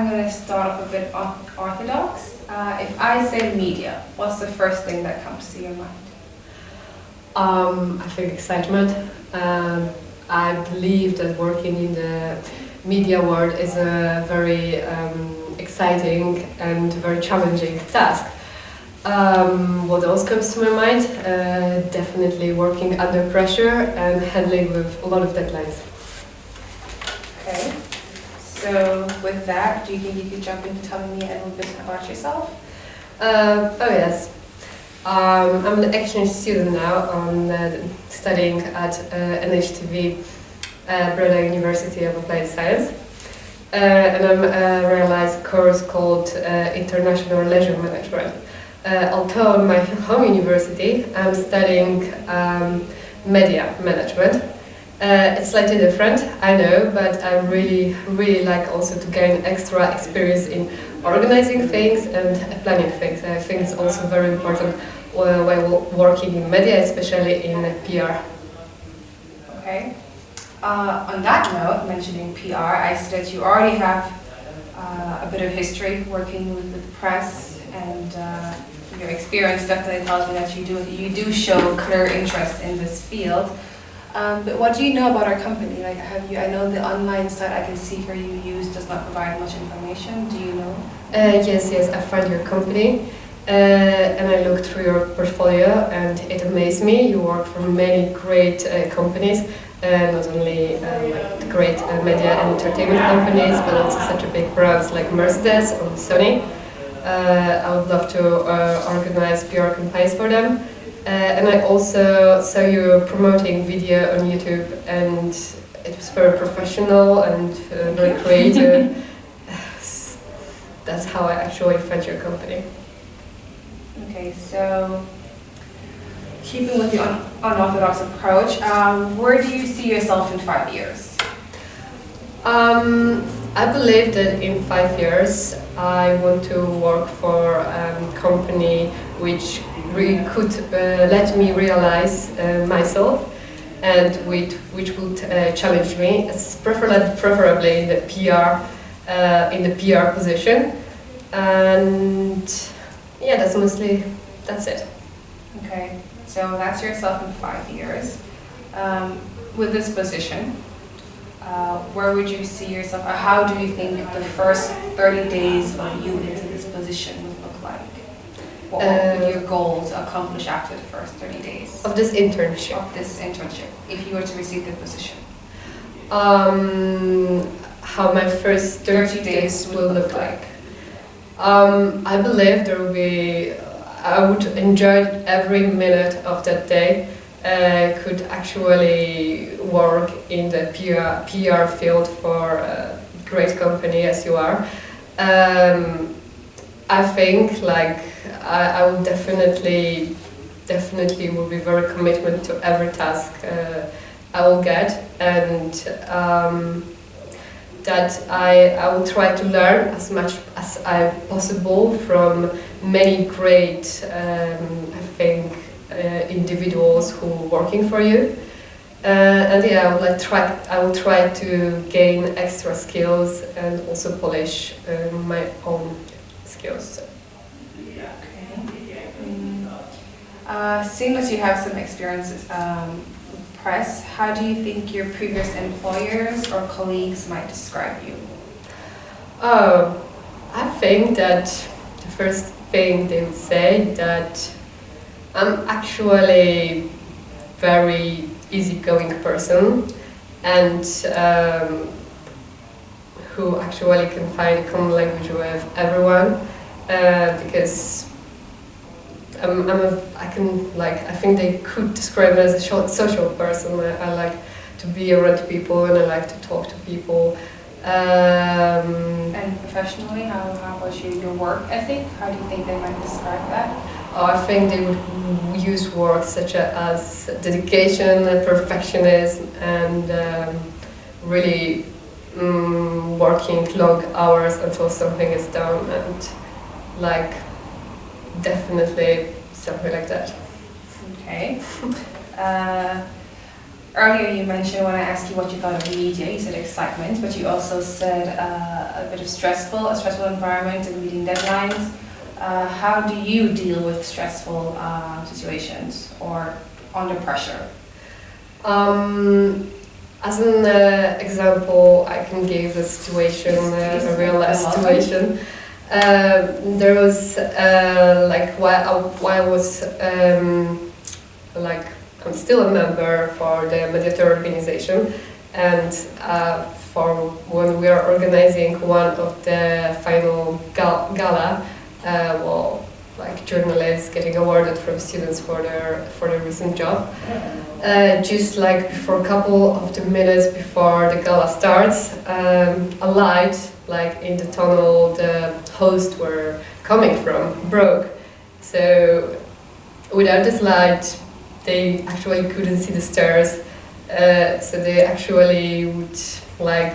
I'm going to start off a bit orthodox. If I say media, what's the first thing that comes to your mind? I think excitement. I believe that working in the media world is a very exciting and very challenging task. What else comes to my mind? Definitely working under pressure and handling with a lot of deadlines. Okay. So with that, do you think you could jump into telling me a little bit about yourself? Oh yes. I'm an exchange student now. I'm studying at ENG2 Brno University of Applied Science. And I'm realized a course called International Leisure Management. Although in my home university, I'm studying media management. It's slightly different, I know, but I really like also to gain extra experience in organizing things and planning things. I think it's also very important while working in media, especially in PR. Okay. On that note, mentioning PR, I see that you already have a bit of history working with the press, and your experience definitely tells me that you do show clear interest in this field. But what do you know about our company? Like, I know the online site I can see here you use does not provide much information. Do you know? Yes, I found your company and I looked through your portfolio, and it amazed me. You work for many great companies, not only like great media and entertainment companies, but also such a big brands like Mercedes or Sony. I would love to organize PR campaigns for them. And I also saw you promoting video on YouTube, and it was very professional and very creative. That's how I actually found your company. Okay, so keeping with the unorthodox approach, where do you see yourself in 5 years? I believe that in 5 years I want to work for a company which really could let me realize myself, and which would challenge me, preferably in the PR position. And yeah, that's it. Okay, so that's yourself in 5 years. With this position, where would you see yourself, or how do you think the first 30 days of you into this position would look like? What would your goals accomplish after the first 30 days? Of this internship? Of this internship, if you were to receive the position. How my first 30 days will look like? I believe I would enjoy every minute of that day. Could actually work in the PR field for a great company as you are. I think like I will definitely will be very committed to every task I will get, and that I will try to learn as much as I possible from many great individuals who are working for you. And yeah, I will try to gain extra skills and also polish my own skills. Seeing as you have some experiences with press, how do you think your previous employers or colleagues might describe you? I think that the first thing they would say that I'm actually very easygoing person, and who actually can find a common language with everyone, because I think they could describe me as a social person. I like to be around people and I like to talk to people. And professionally, how about your work ethic? How do you think they might describe that? I think they would use words such as dedication, perfectionism, and really working long hours until something is done, and like definitely something like that. Okay. Earlier you mentioned when I asked you what you thought of media, you said excitement, but you also said a bit of a stressful environment and meeting deadlines. How do you deal with stressful situations or under pressure? As an example, I can give a situation, a real life situation. There was like while I was like I'm still a member for the mediator organization, and for when we are organizing one of the final gala, well, like journalists getting awarded from students for their recent job. Just like before a couple of the minutes before the gala starts, a light like in the tunnel the hosts were coming from broke. So without this light, they actually couldn't see the stairs. So they actually would like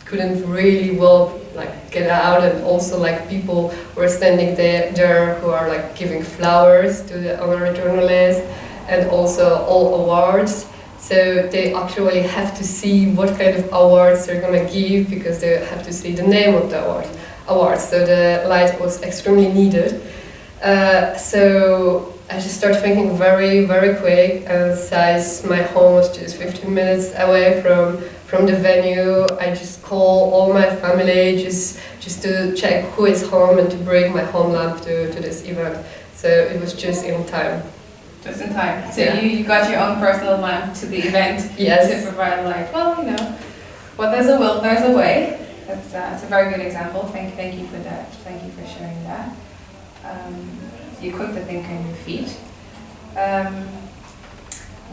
couldn't really well like get out, and also like people were standing there who are like giving flowers to the honorary journalists and also all awards. So they actually have to see what kind of awards they're gonna give, because they have to see the name of the awards. So the light was extremely needed. So I just started thinking very, very quick, and since my home was just 15 minutes away from the venue, I just call all my family just to check who is home and to bring my home lamp to this event. So it was just in time. Just in time. So Yeah. you got your own personal lamp to the event. Yes. To provide like, well, you know, well, there's a will, there's a way. That's a very good example. Thank you for that. Thank you for sharing that. You're quick to think on your feet.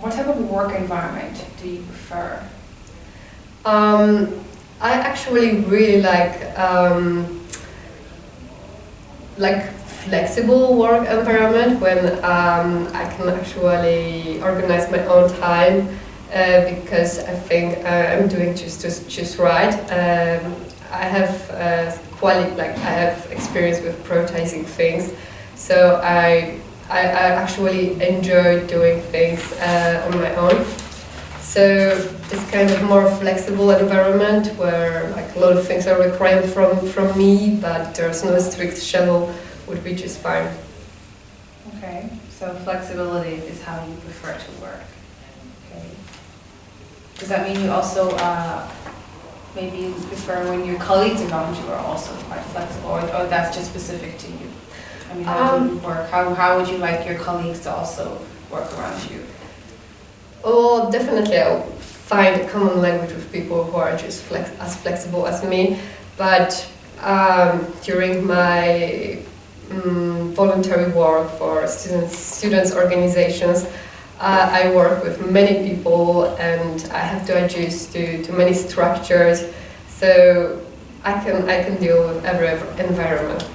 What type of work environment do you prefer? I actually really like flexible work environment when I can actually organize my own time, because I think I'm doing just right. I have I have experience with prioritizing things, so I actually enjoy doing things on my own. So this kind of more flexible environment where like a lot of things are required from me, but there's no strict schedule, would be just fine. Okay, so flexibility is how you prefer to work. Okay. Does that mean you also maybe you prefer when your colleagues around you are also quite flexible, or that's just specific to you? I mean, how do you work? How would you like your colleagues to also work around you? Oh, definitely I'll find a common language with people who are just as flexible as me, but during my voluntary work for students organizations, I work with many people and I have to adjust to many structures, so I can deal with every environment.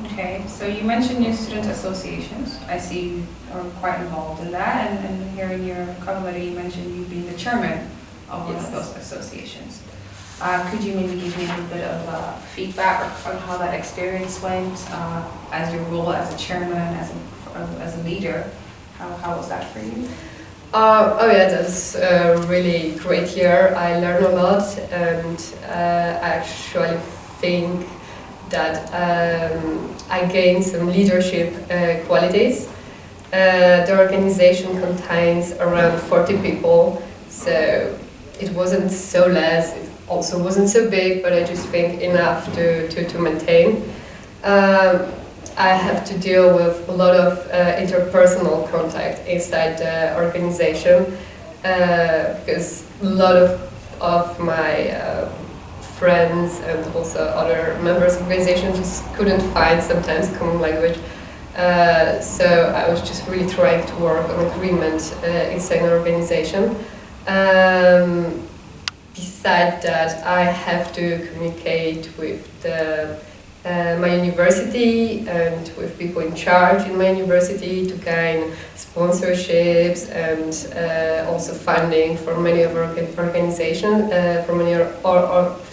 Okay, so you mentioned your student associations. I see you are quite involved in that, and here in your cover letter you mentioned you being the chairman of one of those associations. Could you maybe give me a little bit of feedback on how that experience went, as your role as a chairman, as a leader? How was that for you? Oh yeah, that's a really great year. I learned a lot, and I actually think that I gained some leadership qualities. The organization contains around 40 people, so it wasn't so less, it also wasn't so big, but I just think enough to maintain. I have to deal with a lot of interpersonal contact inside the organization, because a lot of my friends and also other members of organizations just couldn't find sometimes common language. So I was just really trying to work on agreement inside an organization. Besides that, I have to communicate with my university and with people in charge in my university to gain sponsorships and also funding for many of our organizations,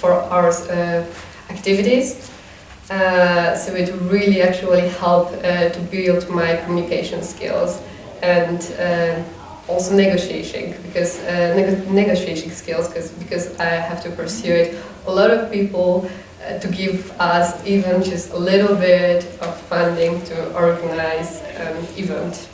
for our activities. So it really actually helped to build my communication skills and also negotiating, because negotiating skills, because I have to persuade a lot of people to give us even just a little bit of funding to organize an event.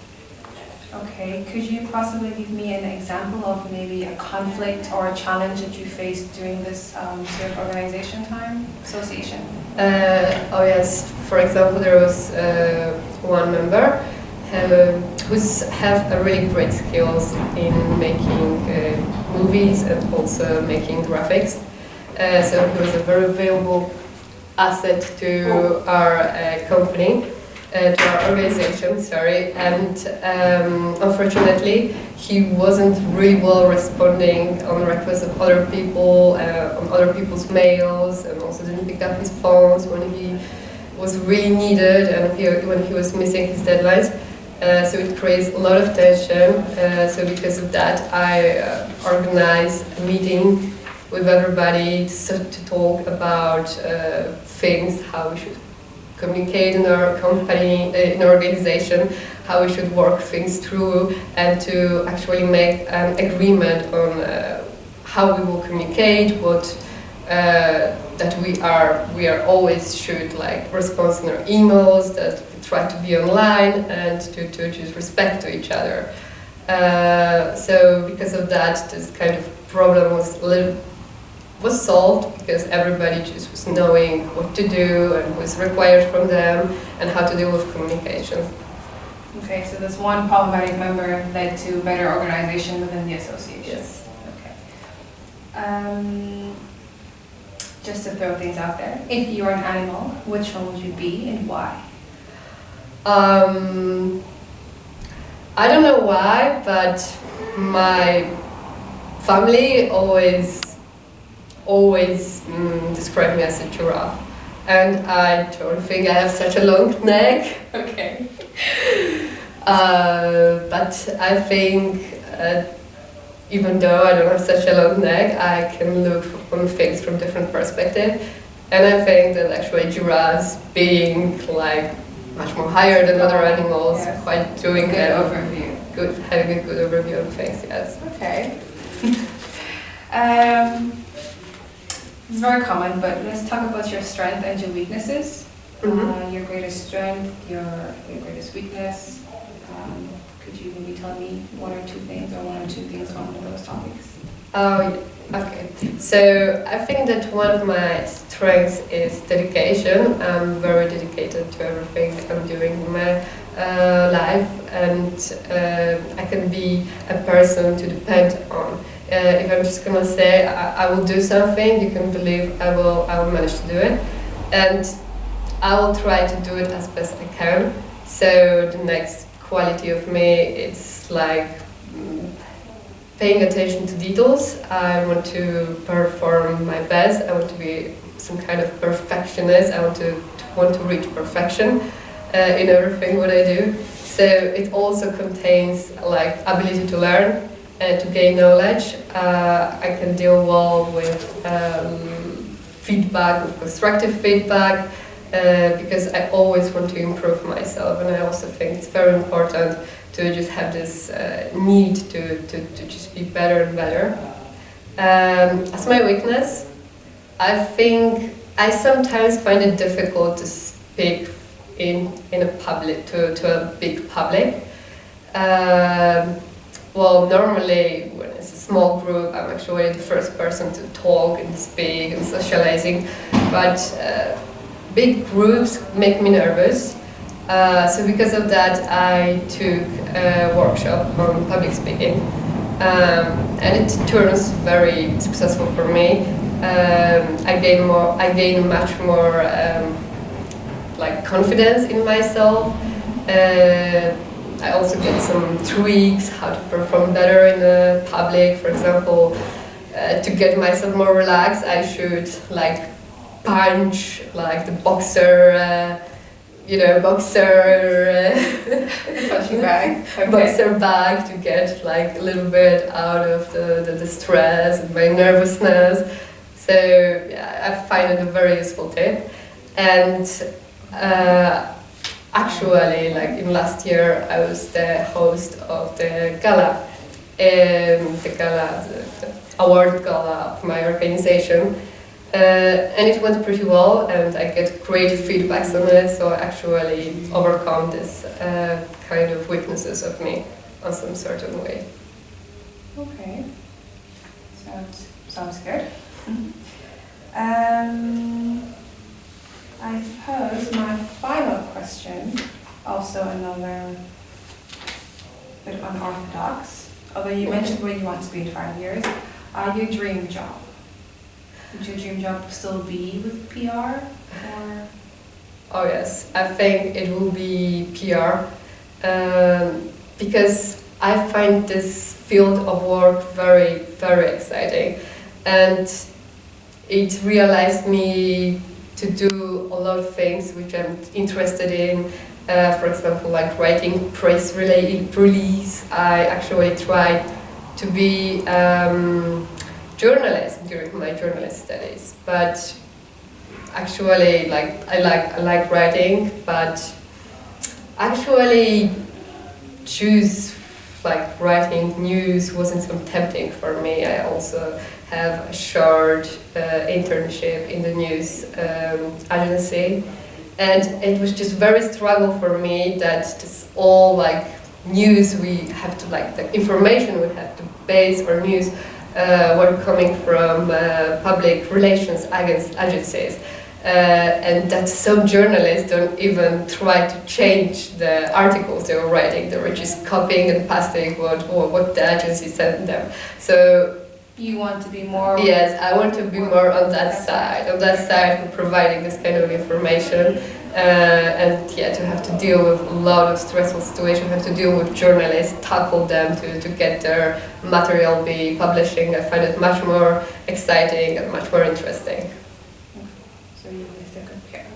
Okay, could you possibly give me an example of maybe a conflict or a challenge that you faced during this sort of organization time, association? Oh yes, for example, there was one member who's have a really great skills in making movies and also making graphics. So he was a very valuable asset to our company. To our organization, sorry, and unfortunately he wasn't really well responding on requests of other people, on other people's mails, and also didn't pick up his phones when he was really needed and when he was missing his deadlines. So it creates a lot of tension. So because of that, I organized a meeting with everybody to talk about things, how we should communicate in our company, in our organization, how we should work things through, and to actually make an agreement on how we will communicate, what that we are always should like respond in our emails, that we try to be online and to just respect to each other. So because of that, this kind of problem was solved, because everybody just was knowing what to do and what was required from them and how to deal with communication. Okay, so this one problematic member led to better organization within the association. Yes. Okay. Just to throw things out there, if you were an animal, which one would you be and why? I don't know why, but my family always describe me as a giraffe, and I don't think I have such a long neck. Okay. But I think even though I don't have such a long neck, I can look on things from different perspectives, and I think that actually giraffes, being like much more higher than other animals, yes, quite doing good overview. Having a good overview of things. Yes. Okay. It's very common, but let's talk about your strength and your weaknesses. Mm-hmm. Your greatest strength, your greatest weakness. Could you maybe tell me one or two things on those topics? Oh, yeah. Okay. So I think that one of my strengths is dedication. I'm very dedicated to everything I'm doing in my life, and I can be a person to depend on. If I'm just gonna say I will do something, you can believe I will manage to do it, and I will try to do it as best I can. So the next quality of me, it's like paying attention to details. I want to perform my best. I want to be some kind of perfectionist. I want to reach perfection in everything what I do. So it also contains like ability to learn and to gain knowledge. I can deal well with feedback, with constructive feedback, because I always want to improve myself, and I also think it's very important to just have this need to just be better and better. As my weakness, I think I sometimes find it difficult to speak in a public, to a big public. Well, normally when it's a small group, I'm actually the first person to talk and speak and socializing, but big groups make me nervous. So because of that, I took a workshop on public speaking, and it turns very successful for me. I gain much more like confidence in myself. I also get some tweaks how to perform better in the public. For example, to get myself more relaxed, I should like punch like the boxer. Punching bag. Okay. Boxer bag to get like a little bit out of the stress and my nervousness. So yeah, I find it a very useful tip. And actually, like in last year, I was the host of the gala the gala, the award gala of my organization. And it went pretty well, and I get great feedbacks on it, so I actually overcome this kind of weaknesses of me on some certain way. Okay, sounds good. I suppose my final question, also another bit unorthodox, although you mentioned where you want to be in 5 years, your dream job. Would your dream job still be with PR, or? Oh yes, I think it will be PR, because I find this field of work very, very exciting, and it realized me to do a lot of things which I'm interested in. For example, like writing press-related release. I actually tried to be journalist during my journalist studies, but actually, I like writing, but actually choose writing news wasn't so tempting for me. I also have a short internship in the news agency, and it was just very struggle for me that this all news we have to the information we have to base our news were coming from public relations agencies. And that some journalists don't even try to change the articles they were writing. They were just copying and pasting what the agency sent them. So you want to be more? Yes, I want to be more on that side of providing this kind of information. And yeah, to have to deal with a lot of stressful situations, have to deal with journalists, tackle them to get their material be publishing. I find it much more exciting and much more interesting. So you will still compare.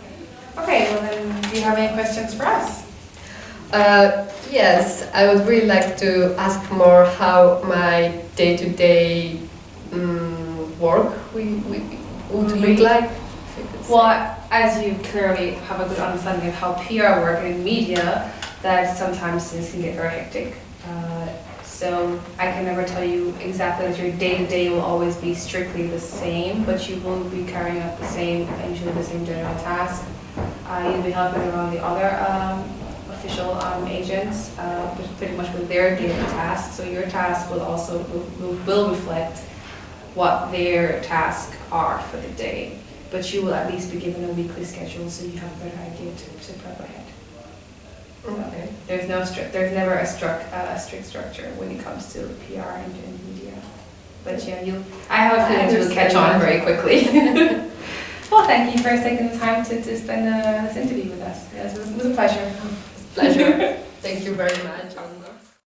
Okay, well then, do you have any questions for us? Yes, I would really like to ask more how my day-to-day work would look like. Well, as you clearly have a good understanding of how PR work in media, that sometimes things can get very hectic. So I can never tell you exactly that your day-to-day will always be strictly the same, but you will be carrying out usually the same general task. You'll be helping around the other official agents, pretty much with their daily tasks. So your task will also will reflect what their tasks are for the day. But you will at least be given a weekly schedule, so you have a better idea to prep ahead. Okay. There's never a strict structure when it comes to PR and media. But yeah, I have a feeling you'll catch on very quickly. Well, thank you for taking the time to spend this interview with us. Yes, it was a pleasure. Pleasure. Thank you very much.